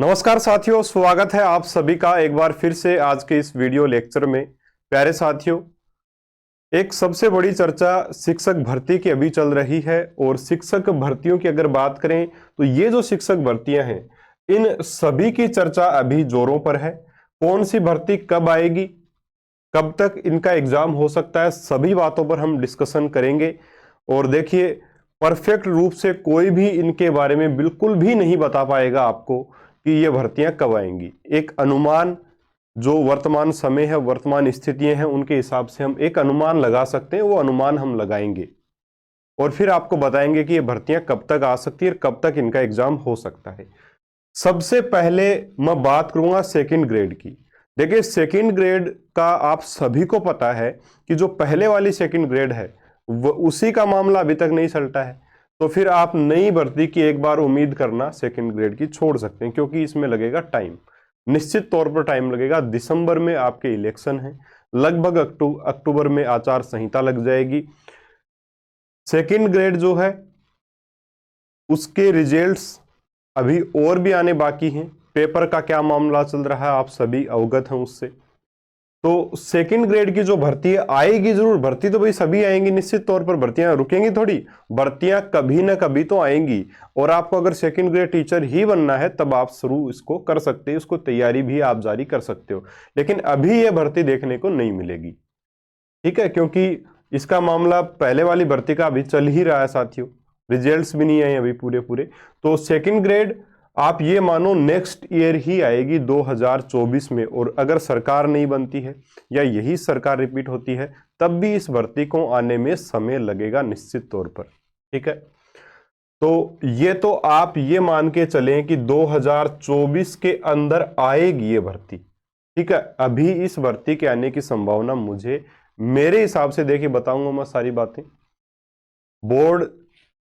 नमस्कार साथियों, स्वागत है आप सभी का एक बार फिर से आज के इस वीडियो लेक्चर में। प्यारे साथियों, एक सबसे बड़ी चर्चा शिक्षक भर्ती की अभी चल रही है और शिक्षक भर्तियों की अगर बात करें तो ये जो शिक्षक भर्तियां हैं इन सभी की चर्चा अभी जोरों पर है। कौन सी भर्ती कब आएगी, कब तक इनका एग्जाम हो सकता है, सभी बातों पर हम डिस्कशन करेंगे। और देखिए, परफेक्ट रूप से कोई भी इनके बारे में बिल्कुल भी नहीं बता पाएगा आपको कि ये भर्तियां कब आएंगी। एक अनुमान, जो वर्तमान समय है, वर्तमान स्थितियां हैं, उनके हिसाब से हम एक अनुमान लगा सकते हैं। वो अनुमान हम लगाएंगे और फिर आपको बताएंगे कि ये भर्तियां कब तक आ सकती है, कब तक इनका एग्जाम हो सकता है। सबसे पहले मैं बात करूंगा सेकंड ग्रेड की। देखिए, सेकंड ग्रेड का आप सभी को पता है कि जो पहले वाली सेकंड ग्रेड है वो उसी का मामला अभी तक नहीं सलटा है। तो फिर आप नई भर्ती की एक बार उम्मीद करना सेकंड ग्रेड की छोड़ सकते हैं, क्योंकि इसमें लगेगा टाइम, निश्चित तौर पर टाइम लगेगा। दिसंबर में आपके इलेक्शन है, लगभग अक्टूबर में आचार संहिता लग जाएगी। सेकंड ग्रेड जो है उसके रिजल्ट्स अभी और भी आने बाकी हैं। पेपर का क्या मामला चल रहा है आप सभी अवगत हैं उससे। तो सेकंड ग्रेड की जो भर्ती है आएगी जरूर। भर्ती तो भाई सभी आएंगी, निश्चित तौर पर भर्तियां रुकेंगी थोड़ी, भर्तियां कभी ना कभी तो आएंगी। और आपको अगर सेकंड ग्रेड टीचर ही बनना है तब आप शुरू इसको कर सकते हैं, इसको तैयारी भी आप जारी कर सकते हो। लेकिन अभी ये भर्ती देखने को नहीं मिलेगी, ठीक है, क्योंकि इसका मामला पहले वाली भर्ती का अभी चल ही रहा है साथियों, रिजल्ट्स भी नहीं आए अभी पूरे पूरे। तो सेकंड ग्रेड आप ये मानो नेक्स्ट ईयर ही आएगी 2024 में। और अगर सरकार नहीं बनती है या यही सरकार रिपीट होती है तब भी इस भर्ती को आने में समय लगेगा निश्चित तौर पर, ठीक है। तो ये तो आप ये मान के चलें कि 2024 के अंदर आएगी ये भर्ती, ठीक है। अभी इस भर्ती के आने की संभावना मुझे, मेरे हिसाब से, देखिए बताऊंगा मैं सारी बातें। बोर्ड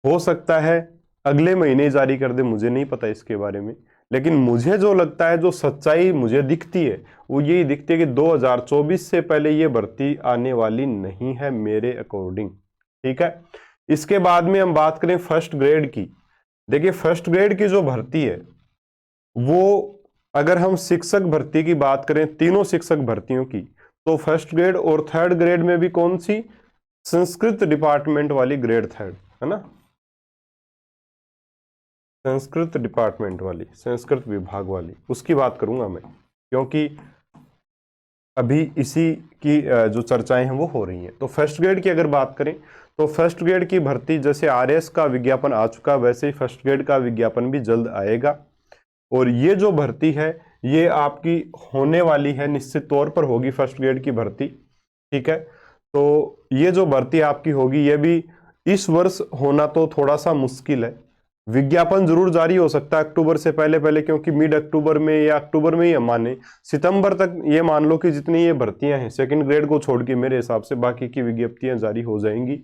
हो सकता है अगले महीने जारी कर दे, मुझे नहीं पता इसके बारे में। लेकिन मुझे जो लगता है, जो सच्चाई मुझे दिखती है वो यही दिखती है कि 2024 से पहले ये भर्ती आने वाली नहीं है मेरे अकॉर्डिंग, ठीक है। इसके बाद में हम बात करें फर्स्ट ग्रेड की। देखिए, फर्स्ट ग्रेड की जो भर्ती है वो, अगर हम शिक्षक भर्ती की बात करें, तीनों शिक्षक भर्तियों की, तो फर्स्ट ग्रेड और थर्ड ग्रेड में भी कौन सी, संस्कृत डिपार्टमेंट वाली ग्रेड थर्ड, है ना, संस्कृत डिपार्टमेंट वाली, संस्कृत विभाग वाली, उसकी बात करूंगा मैं, क्योंकि अभी इसी की जो चर्चाएं हैं वो हो रही हैं। तो फर्स्ट ग्रेड की अगर बात करें तो फर्स्ट ग्रेड की भर्ती, जैसे आरएस का विज्ञापन आ चुका वैसे ही फर्स्ट ग्रेड का विज्ञापन भी जल्द आएगा। और ये जो भर्ती है ये आपकी होने वाली है, निश्चित तौर पर होगी फर्स्ट ग्रेड की भर्ती, ठीक है। तो ये जो भर्ती आपकी होगी ये भी इस वर्ष होना तो थोड़ा सा मुश्किल है। विज्ञापन जरूर जारी हो सकता है अक्टूबर से पहले पहले, क्योंकि मिड अक्टूबर में या अक्टूबर में ही माने सितंबर तक ये मान लो कि जितनी ये भर्तियां हैं सेकंड ग्रेड को छोड़ के मेरे हिसाब से बाकी की विज्ञप्तियां जारी हो जाएंगी।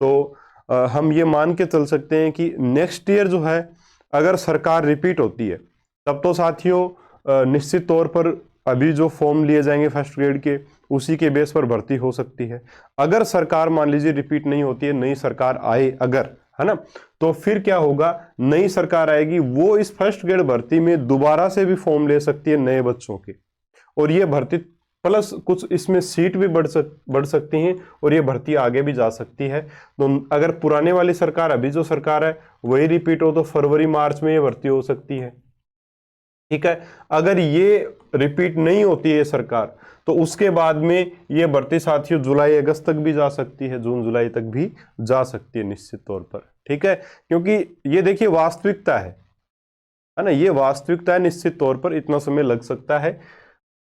तो हम ये मान के चल सकते हैं कि नेक्स्ट ईयर जो है, अगर सरकार रिपीट होती है तब तो साथियों निश्चित तौर पर अभी जो फॉर्म लिए जाएंगे फर्स्ट ग्रेड के उसी के बेस पर भर्ती हो सकती है। अगर सरकार मान लीजिए रिपीट नहीं होती है, नई सरकार आए अगर, है ना, तो फिर क्या होगा, नई सरकार आएगी वो इस फर्स्ट ग्रेड भर्ती में दोबारा से भी फॉर्म ले सकती है नए बच्चों के, और ये भर्ती प्लस कुछ इसमें सीट भी बढ़ सकती हैं और ये भर्ती आगे भी जा सकती है। तो अगर पुराने वाली सरकार, अभी जो सरकार है वही रिपीट हो तो फरवरी मार्च में ये भर्ती हो सकती है, ठीक है। अगर ये रिपीट नहीं होती है सरकार तो उसके बाद में ये भर्ती साथियों जुलाई अगस्त तक भी जा सकती है, जून जुलाई तक भी जा सकती है निश्चित तौर पर, ठीक है। क्योंकि ये देखिए वास्तविकता है ना, ये वास्तविकता है, निश्चित तौर पर इतना समय लग सकता है।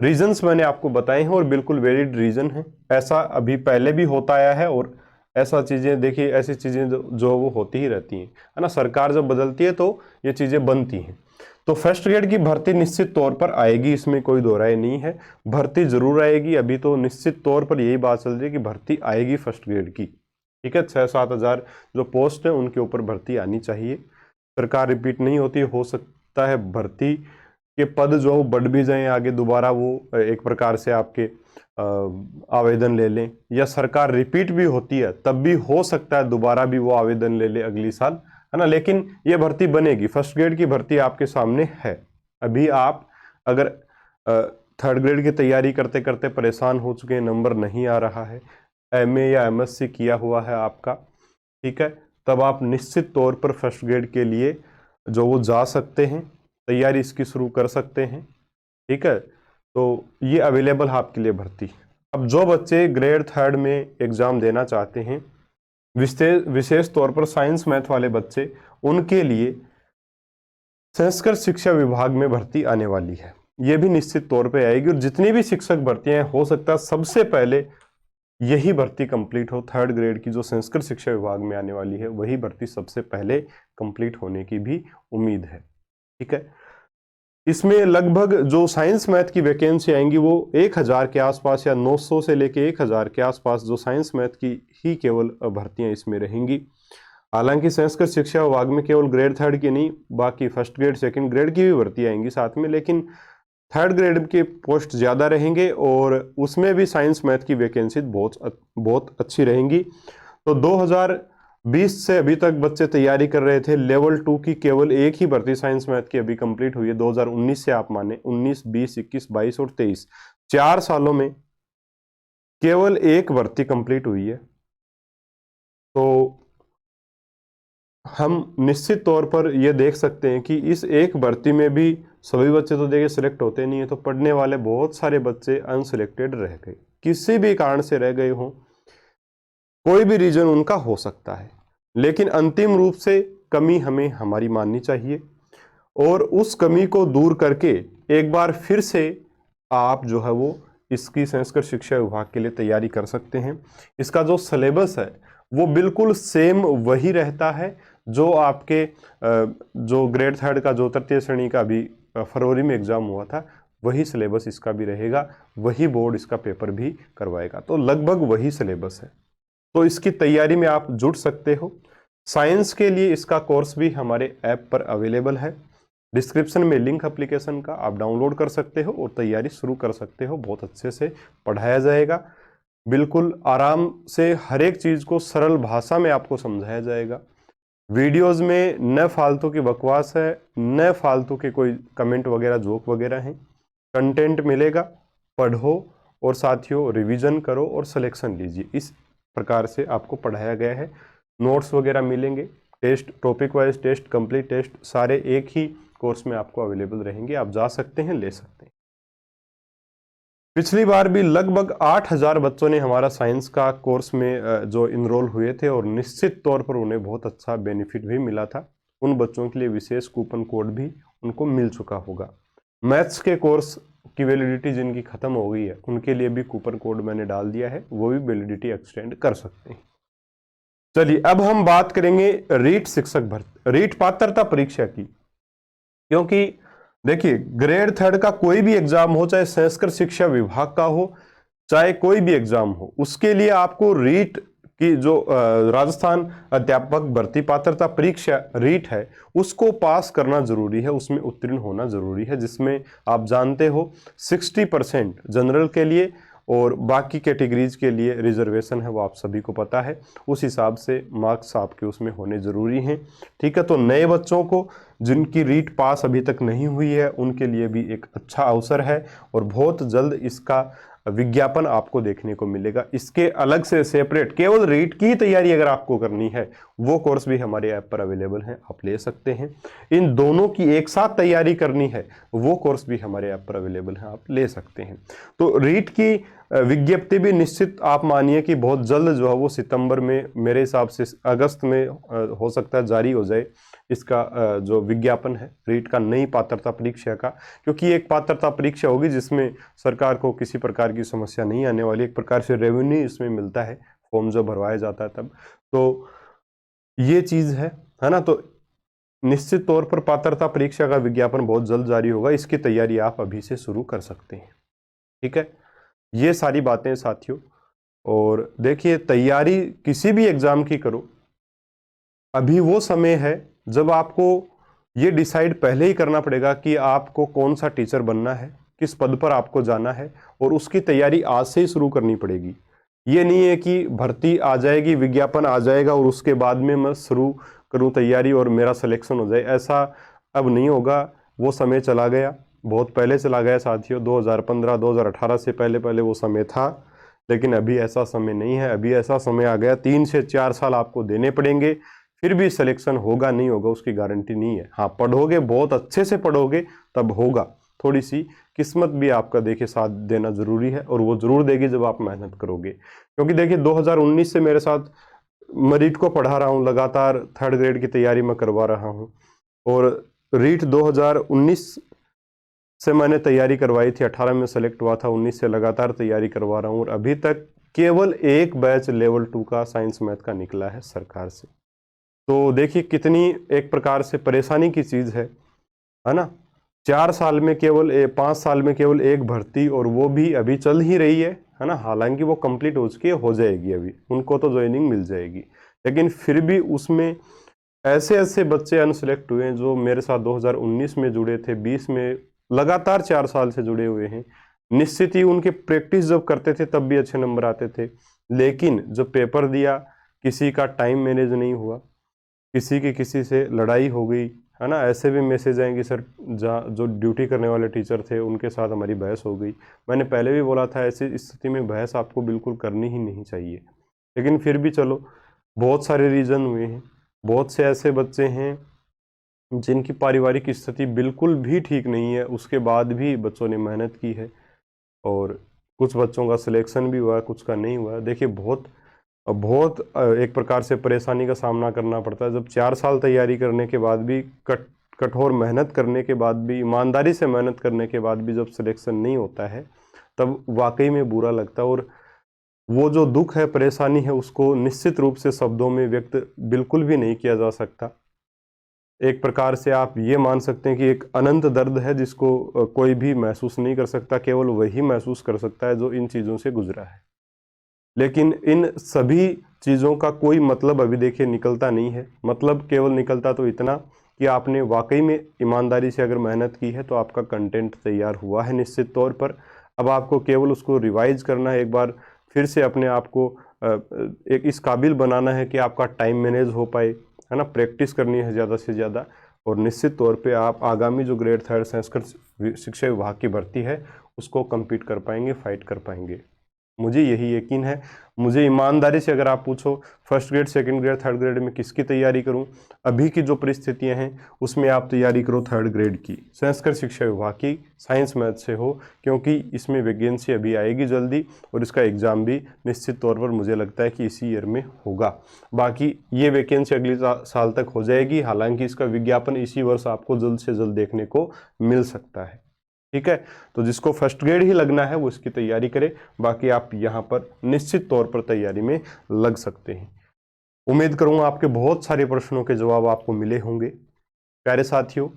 रीजंस मैंने आपको बताए हैं और बिल्कुल वैलिड रीजन है। ऐसा अभी पहले भी होता आया है और ऐसा चीजें, देखिए ऐसी चीजें जो वो होती ही रहती हैं, है ना। सरकार जब बदलती है तो ये चीजें बनती हैं। तो फर्स्ट ग्रेड की भर्ती निश्चित तौर पर आएगी, इसमें कोई दो राय नहीं है, भर्ती जरूर आएगी। अभी तो निश्चित तौर पर यही बात चल रही है कि भर्ती आएगी फर्स्ट ग्रेड की, ठीक है। 6-7 हजार जो पोस्ट है उनके ऊपर भर्ती आनी चाहिए। सरकार रिपीट नहीं होती, हो सकता है भर्ती के पद जो वो बढ़ भी जाएं आगे, दोबारा वो एक प्रकार से आपके आवेदन ले लें, या सरकार रिपीट भी होती है तब भी हो सकता है दोबारा भी वो आवेदन ले ले अगली साल, है ना। लेकिन ये भर्ती बनेगी, फर्स्ट ग्रेड की भर्ती आपके सामने है, अभी आप अगर थर्ड ग्रेड की तैयारी करते करते परेशान हो चुके हैं, नंबर नहीं आ रहा है, एमए या एमएससी किया हुआ है आपका, ठीक है, तब आप निश्चित तौर पर फर्स्ट ग्रेड के लिए जो वो जा सकते हैं, तैयारी इसकी शुरू कर सकते हैं, ठीक है। तो ये अवेलेबल है आपके लिए भर्ती। अब जो बच्चे ग्रेड थर्ड में एग्जाम देना चाहते हैं, विशेष तौर पर साइंस मैथ वाले बच्चे, उनके लिए संस्कृत शिक्षा विभाग में भर्ती आने वाली है। ये भी निश्चित तौर पे आएगी, और जितनी भी शिक्षक भर्तियां हो सकता है सबसे पहले यही भर्ती कंप्लीट हो। थर्ड ग्रेड की जो संस्कृत शिक्षा विभाग में आने वाली है, वही भर्ती सबसे पहले कंप्लीट होने की भी उम्मीद है, ठीक है। इसमें लगभग जो साइंस मैथ की वैकेंसी आएंगी वो 1000 के आसपास या 900 से लेके 1000 के आसपास जो साइंस मैथ की ही केवल भर्तियां इसमें रहेंगी। हालांकि संस्कृत शिक्षा विभाग में केवल ग्रेड थर्ड की नहीं, बाकी फर्स्ट ग्रेड सेकंड ग्रेड की भी भर्ती आएंगी साथ में, लेकिन थर्ड ग्रेड के पोस्ट ज़्यादा रहेंगे और उसमें भी साइंस मैथ की वैकेंसी बहुत अच्छी रहेंगी। तो 2020 से अभी तक बच्चे तैयारी कर रहे थे, लेवल 2 की केवल एक ही भर्ती साइंस मैथ की अभी कंप्लीट हुई है 2019 से, आप माने 19, 20, 21, 22 और 23, 4 सालों में केवल एक भर्ती कंप्लीट हुई है। तो हम निश्चित तौर पर यह देख सकते हैं कि इस एक भर्ती में भी सभी बच्चे तो देखिए सिलेक्ट होते नहीं है, तो पढ़ने वाले बहुत सारे बच्चे अनसिलेक्टेड रह गए, किसी भी कारण से रह गए हों, कोई भी रीजन उनका हो सकता है, लेकिन अंतिम रूप से कमी हमें हमारी माननी चाहिए, और उस कमी को दूर करके एक बार फिर से आप जो है वो इसकी संस्कृत शिक्षा विभाग के लिए तैयारी कर सकते हैं। इसका जो सिलेबस है वो बिल्कुल सेम वही रहता है जो आपके जो ग्रेड थर्ड का जो तृतीय श्रेणी का भी फरवरी में एग्जाम हुआ था, वही सिलेबस इसका भी रहेगा, वही बोर्ड इसका पेपर भी करवाएगा, तो लगभग वही सिलेबस है। तो इसकी तैयारी में आप जुट सकते हो। साइंस के लिए इसका कोर्स भी हमारे ऐप पर अवेलेबल है, डिस्क्रिप्शन में लिंक एप्लीकेशन का, आप डाउनलोड कर सकते हो और तैयारी शुरू कर सकते हो। बहुत अच्छे से पढ़ाया जाएगा, बिल्कुल आराम से हर एक चीज़ को सरल भाषा में आपको समझाया जाएगा। वीडियोस में न फालतू की बकवास है, न फालतू के कोई कमेंट वगैरह जोक वगैरह हैं, कंटेंट मिलेगा, पढ़ो और साथियों रिवीजन करो और सिलेक्शन लीजिए। इस प्रकार से आपको पढ़ाया गया है। नोट्स वगैरह मिलेंगे, test, topic wise test, complete test सारे एक ही कोर्स में आपको अवेलेबल रहेंगे, आप जा सकते हैं, ले सकते हैं। पिछली बार भी लगभग 8000 बच्चों ने हमारा साइंस का कोर्स में जो इनरोल हुए थे और निश्चित तौर पर उन्हें बहुत अच्छा बेनिफिट भी मिला था। उन बच्चों के लिए विशेष कूपन कोड भी उनको मिल चुका होगा। मैथ्स के कोर्स की वैलिडिटी जिनकी खत्म हो गई है उनके लिए भी कूपन कोड मैंने डाल दिया है, वो भी वैलिडिटी एक्सटेंड कर सकते हैं। चलिए अब हम बात करेंगे रीट शिक्षक भर्ती, रीट पात्रता परीक्षा की। क्योंकि देखिए ग्रेड थर्ड का कोई भी एग्जाम हो, चाहे संस्कृत शिक्षा विभाग का हो, चाहे कोई भी एग्जाम हो, उसके लिए आपको रीट की जो राजस्थान अध्यापक भर्ती पात्रता परीक्षा रीट है उसको पास करना जरूरी है, उसमें उत्तीर्ण होना जरूरी है, जिसमें आप जानते हो 60% जनरल के लिए और बाकी कैटेगरीज के लिए रिजर्वेशन है, वो आप सभी को पता है। उस हिसाब से मार्क्स आपके उसमें होने ज़रूरी हैं, ठीक है। तो नए बच्चों को जिनकी रीट पास अभी तक नहीं हुई है उनके लिए भी एक अच्छा अवसर है, और बहुत जल्द इसका विज्ञापन आपको देखने को मिलेगा। इसके अलग से सेपरेट केवल रीट की तैयारी अगर आपको करनी है, वो कोर्स भी हमारे ऐप पर अवेलेबल है, आप ले सकते हैं। इन दोनों की एक साथ तैयारी करनी है, वो कोर्स भी हमारे ऐप पर अवेलेबल है, आप ले सकते हैं। तो रीट की विज्ञप्ति भी निश्चित आप मानिए कि बहुत जल्द जो है वो सितंबर में, मेरे हिसाब से अगस्त में हो सकता है जारी हो जाए इसका जो विज्ञापन है रीट का, नई पात्रता परीक्षा का। क्योंकि एक पात्रता परीक्षा होगी जिसमें सरकार को किसी प्रकार की समस्या नहीं आने वाली, एक प्रकार से रेवेन्यू इसमें मिलता है, फॉर्म जब भरवाया जाता है तब। तो ये चीज़ है ना। तो निश्चित तौर पर पात्रता परीक्षा का विज्ञापन बहुत जल्द जारी होगा, इसकी तैयारी आप अभी से शुरू कर सकते हैं, ठीक है। ये सारी बातें साथियों, और देखिए तैयारी किसी भी एग्जाम की करो, अभी वो समय है जब आपको ये डिसाइड पहले ही करना पड़ेगा कि आपको कौन सा टीचर बनना है, किस पद पर आपको जाना है, और उसकी तैयारी आज से ही शुरू करनी पड़ेगी। ये नहीं है कि भर्ती आ जाएगी, विज्ञापन आ जाएगा और उसके बाद में मैं शुरू करूं तैयारी और मेरा सिलेक्शन हो जाए, ऐसा अब नहीं होगा। वो समय चला गया, बहुत पहले चला गया साथियों। 2015 2018 से पहले पहले वो समय था, लेकिन अभी ऐसा समय नहीं है। अभी ऐसा समय आ गया 3 से 4 साल आपको देने पड़ेंगे, फिर भी सिलेक्शन होगा नहीं होगा उसकी गारंटी नहीं है। हाँ, पढ़ोगे, बहुत अच्छे से पढ़ोगे तब होगा। थोड़ी सी किस्मत भी आपका देखिए साथ देना जरूरी है, और वो जरूर देगी जब आप मेहनत करोगे। क्योंकि देखिए 2019 से मेरे साथ मरीट को पढ़ा रहा हूँ, लगातार 3rd ग्रेड की तैयारी मैं करवा रहा हूँ, और रीट 2019 से मैंने तैयारी करवाई थी, 18 में सेलेक्ट हुआ था, 19 से लगातार तैयारी करवा रहा हूँ, और अभी तक केवल एक बैच लेवल 2 का साइंस मैथ का निकला है सरकार से। तो देखिए कितनी एक प्रकार से परेशानी की चीज है ना। 4 साल में केवल 5 साल में केवल एक भर्ती, और वो भी अभी चल ही रही है ना। हालांकि वो कंप्लीट हो चुकी है, हो जाएगी, अभी उनको तो ज्वाइनिंग मिल जाएगी, लेकिन फिर भी उसमें ऐसे ऐसे बच्चे अनसेलेक्ट हुए हैं जो मेरे साथ 2019 में जुड़े थे, 20 में लगातार 4 साल से जुड़े हुए हैं। निश्चित ही उनके प्रैक्टिस जब करते थे तब भी अच्छे नंबर आते थे, लेकिन जब पेपर दिया किसी का टाइम मैनेज नहीं हुआ, किसी की किसी से लड़ाई हो गई है ना। ऐसे भी मैसेज आएंगे सर, जो ड्यूटी करने वाले टीचर थे उनके साथ हमारी बहस हो गई। मैंने पहले भी बोला था ऐसी स्थिति में बहस आपको बिल्कुल करनी ही नहीं चाहिए, लेकिन फिर भी चलो, बहुत सारे रीज़न हुए हैं। बहुत से ऐसे बच्चे हैं जिनकी पारिवारिक स्थिति बिल्कुल भी ठीक नहीं है, उसके बाद भी बच्चों ने मेहनत की है, और कुछ बच्चों का सिलेक्शन भी हुआ, कुछ का नहीं हुआ। देखिए बहुत बहुत एक प्रकार से परेशानी का सामना करना पड़ता है, जब 4 साल तैयारी करने के बाद भी, कठोर मेहनत करने के बाद भी, ईमानदारी से मेहनत करने के बाद भी जब सिलेक्शन नहीं होता है, तब वाकई में बुरा लगता है। और वो जो दुख है, परेशानी है, उसको निश्चित रूप से शब्दों में व्यक्त बिल्कुल भी नहीं किया जा सकता। एक प्रकार से आप ये मान सकते हैं कि एक अनंत दर्द है जिसको कोई भी महसूस नहीं कर सकता, केवल वही महसूस कर सकता है जो इन चीज़ों से गुजरा है। लेकिन इन सभी चीज़ों का कोई मतलब अभी देखिए निकलता नहीं है। मतलब केवल निकलता तो इतना कि आपने वाकई में ईमानदारी से अगर मेहनत की है तो आपका कंटेंट तैयार हुआ है निश्चित तौर पर। अब आपको केवल उसको रिवाइज करना है, एक बार फिर से अपने आप को एक इस काबिल बनाना है कि आपका टाइम मैनेज हो पाए, है ना। प्रैक्टिस करनी है ज़्यादा से ज़्यादा, और निश्चित तौर पे आप आगामी जो ग्रेड 3rd संस्कृत शिक्षा विभाग की भर्ती है उसको कम्पीट कर पाएंगे, फाइट कर पाएंगे, मुझे यही यकीन है। मुझे ईमानदारी से अगर आप पूछो 1st grade 2nd grade 3rd grade में किसकी तैयारी करूं, अभी की जो परिस्थितियां हैं उसमें आप तैयारी करो 3rd ग्रेड की, संस्कृत शिक्षा विभाग की, साइंस मैथ से हो, क्योंकि इसमें वैकेंसी अभी आएगी जल्दी, और इसका एग्ज़ाम भी निश्चित तौर पर मुझे लगता है कि इसी ईयर में होगा। बाकी ये वैकेंसी अगली साल तक हो जाएगी, हालांकि इसका विज्ञापन इसी वर्ष आपको जल्द से जल्द देखने को मिल सकता है। ठीक है, तो जिसको 1st ग्रेड ही लगना है वो इसकी तैयारी करे, बाकी आप यहाँ पर निश्चित तौर पर तैयारी में लग सकते हैं। उम्मीद करूंगा आपके बहुत सारे प्रश्नों के जवाब आपको मिले होंगे। प्यारे साथियों,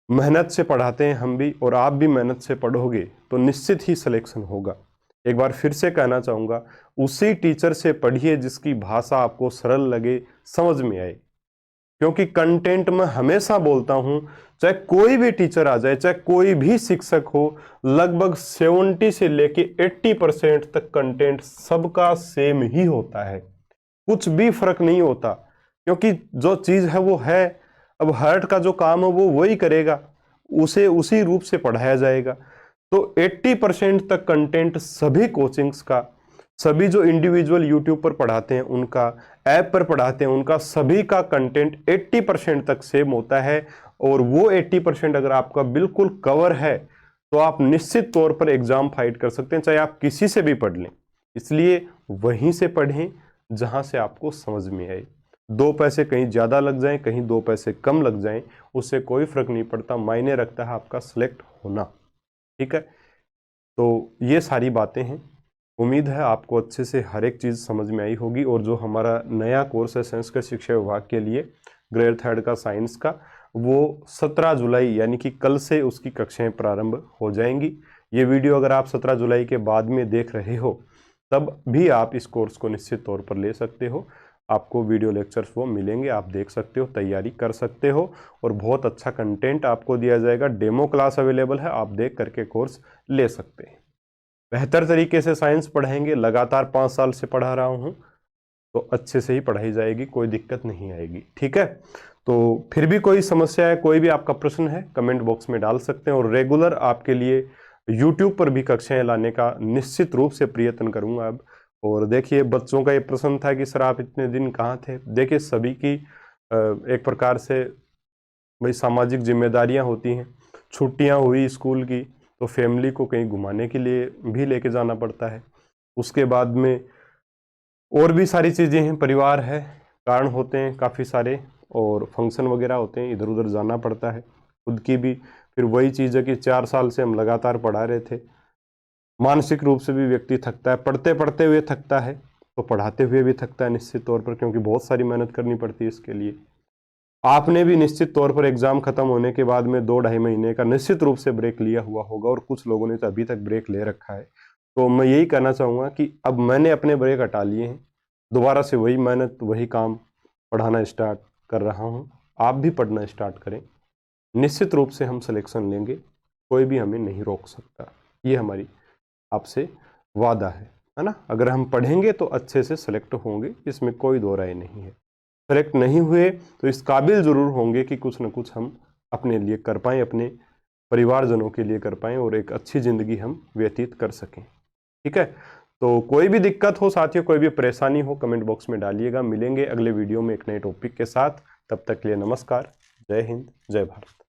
मेहनत से पढ़ाते हैं हम भी, और आप भी मेहनत से पढ़ोगे तो निश्चित ही सिलेक्शन होगा। एक बार फिर से कहना चाहूंगा, उसी टीचर से पढ़िए जिसकी भाषा आपको सरल लगे, समझ में आए। क्योंकि कंटेंट में हमेशा बोलता हूं, चाहे कोई भी टीचर आ जाए, चाहे कोई भी शिक्षक हो, लगभग 70 से लेके 80% तक कंटेंट सबका सेम ही होता है, कुछ भी फर्क नहीं होता। क्योंकि जो चीज है वो है, अब हार्ट का जो काम है वो वही करेगा, उसे उसी रूप से पढ़ाया जाएगा। तो 80% तक कंटेंट सभी कोचिंग्स का, सभी जो इंडिविजुअल यूट्यूब पर पढ़ाते हैं उनका, ऐप पर पढ़ाते हैं उनका, सभी का कंटेंट 80% तक सेम होता है। और वो 80% अगर आपका बिल्कुल कवर है तो आप निश्चित तौर पर एग्जाम फाइट कर सकते हैं, चाहे आप किसी से भी पढ़ लें। इसलिए वहीं से पढ़ें जहां से आपको समझ में आए। 2 पैसे कहीं ज़्यादा लग जाएं, कहीं 2 पैसे कम लग जाएं, उससे कोई फर्क नहीं पड़ता, मायने रखता है आपका सिलेक्ट होना। ठीक है, तो ये सारी बातें हैं। उम्मीद है आपको अच्छे से हर एक चीज़ समझ में आई होगी। और जो हमारा नया कोर्स है संस्कृत शिक्षा विभाग के लिए ग्रेड 3rd का साइंस का, वो 17 जुलाई यानी कि कल से उसकी कक्षाएं प्रारंभ हो जाएंगी। ये वीडियो अगर आप 17 जुलाई के बाद में देख रहे हो तब भी आप इस कोर्स को निश्चित तौर पर ले सकते हो। आपको वीडियो लेक्चर्स वो मिलेंगे, आप देख सकते हो, तैयारी कर सकते हो, और बहुत अच्छा कंटेंट आपको दिया जाएगा। डेमो क्लास अवेलेबल है, आप देख करके कोर्स ले सकते हैं। बेहतर तरीके से साइंस पढ़ाएंगे, लगातार 5 साल से पढ़ा रहा हूँ, तो अच्छे से ही पढ़ाई जाएगी, कोई दिक्कत नहीं आएगी। ठीक है, तो फिर भी कोई समस्या है, कोई भी आपका प्रश्न है, कमेंट बॉक्स में डाल सकते हैं और रेगुलर आपके लिए यूट्यूब पर भी कक्षाएं लाने का निश्चित रूप से प्रयत्न करूंगा अब। और देखिए, बच्चों का ये प्रश्न था कि सर आप इतने दिन कहाँ थे। देखिए, सभी की एक प्रकार से भाई सामाजिक जिम्मेदारियां होती हैं। छुट्टियां हुई स्कूल की तो फैमिली को कहीं घुमाने के लिए भी लेके जाना पड़ता है। उसके बाद में और भी सारी चीज़ें हैं, परिवार है, कारण होते हैं काफ़ी सारे, और फंक्शन वगैरह होते हैं, इधर उधर जाना पड़ता है। खुद की भी फिर वही चीज़ है कि 4 साल से हम लगातार पढ़ा रहे थे, मानसिक रूप से भी व्यक्ति थकता है, पढ़ते पढ़ते हुए थकता है तो पढ़ाते हुए भी थकता है निश्चित तौर पर, क्योंकि बहुत सारी मेहनत करनी पड़ती है इसके लिए। आपने भी निश्चित तौर पर एग्जाम खत्म होने के बाद में 2-2.5 महीने का निश्चित रूप से ब्रेक लिया हुआ होगा, और कुछ लोगों ने तो अभी तक ब्रेक ले रखा है। तो मैं यही कहना चाहूँगा कि अब मैंने अपने ब्रेक हटा लिए हैं, दोबारा से वही मेहनत, वही काम, पढ़ाना स्टार्ट कर रहा हूँ। आप भी पढ़ना स्टार्ट करें, निश्चित रूप से हम सिलेक्शन लेंगे, कोई भी हमें नहीं रोक सकता। ये हमारी आपसे वादा है ना। अगर हम पढ़ेंगे तो अच्छे से सिलेक्ट होंगे, इसमें कोई दो राय नहीं है। सेलेक्ट नहीं हुए तो इस काबिल ज़रूर होंगे कि कुछ न कुछ हम अपने लिए कर पाएँ, अपने परिवारजनों के लिए कर पाएँ और एक अच्छी ज़िंदगी हम व्यतीत कर सकें। ठीक है, तो कोई भी दिक्कत हो साथियों, कोई भी परेशानी हो, कमेंट बॉक्स में डालिएगा। मिलेंगे अगले वीडियो में एक नए टॉपिक के साथ। तब तक के लिए नमस्कार, जय हिंद, जय भारत।